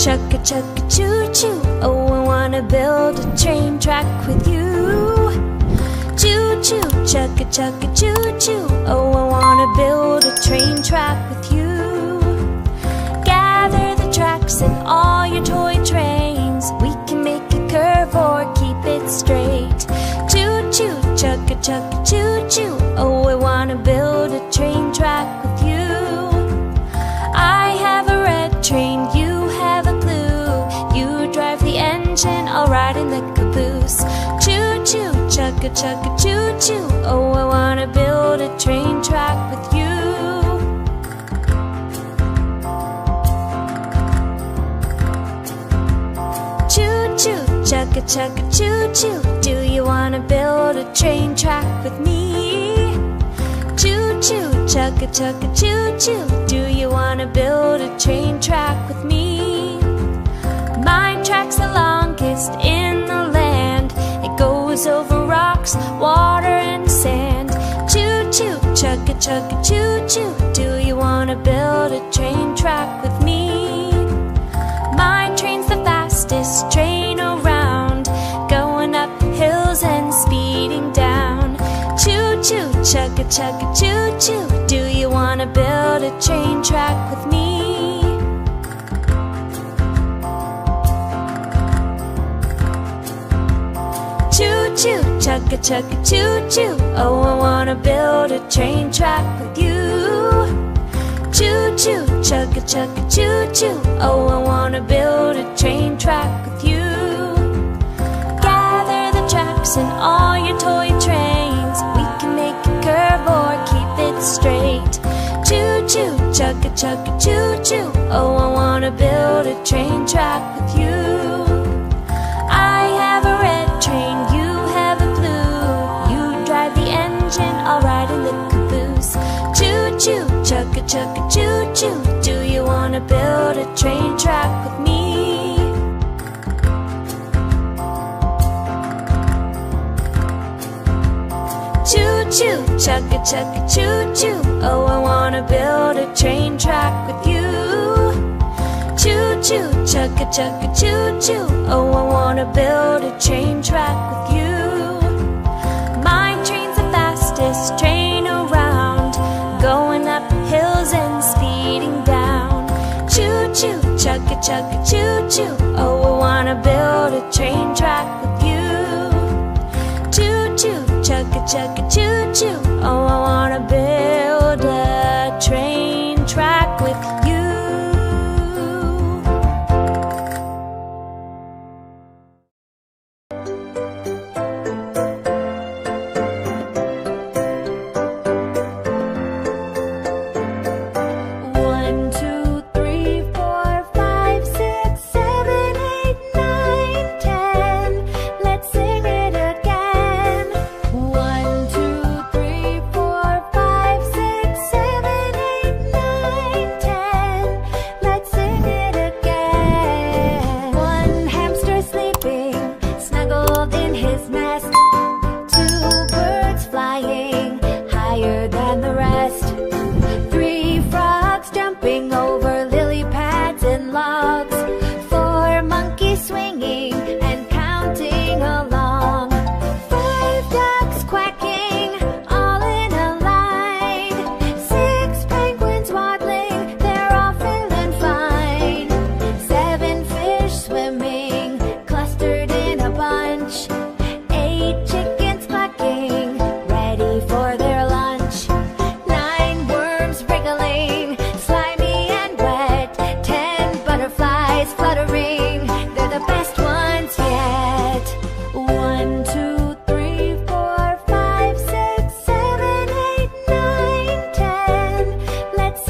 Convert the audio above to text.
chugga chugga choo choo. Oh, I wanna build a train track with you. Choo choo, chugga chugga choo choo. Oh, I wanna build a train track with you. Gather the tracks and all your toy trains. We can make a curve or keep it straight. Choo choo, chugga chugga choo choo. Oh, I wanna build a train track with you. I have a red train, you have a blue. You drive the engine, I'll ride in the caboose. Choo choo, chugga chugga choo choo. Oh, I wanna build a train track with you. Choo choo, chugga chugga choo choo. Do you wanna build a train track with me? Choo choo, chugga chugga choo choo. Do you wanna build a train track with me? My track's the longest in the land. It goes over rocks, water and sand. Choo choo, chugga chugga choo choo. Do you wanna build a train track with me? My train's the fastest train around, going up hills and speeding down. Choo choo, chugga chugga choo choo. Do you wanna build a train track with me? Choo choo, chugga chugga choo choo. Oh, I wanna build a train track with you. Choo choo, chugga chugga choo choo. Oh, I wanna build a train track with you. Gather the tracks and all your toy trains. We can make a curve or keep it straight. Choo choo, chugga chugga choo choo. Oh, I wanna build a train track with you. I have a red train, you have a blue. You drive the engine, I'll ride in the caboose. Choo choo, chugga chugga choo choo. Do you wanna build a train track with me? Choo choo, chugga chugga choo choo. Oh, I wanna build a train track with you. Choo choo, chugga chugga choo choo. Oh, I wanna build a train track with you. My train's the fastest train around, going up hills and speeding down. Choo choo, chugga chugga choo choo. Oh, I wanna build a train track with you. Choo choo, chugga chugga choo choo. Oh, I wanna build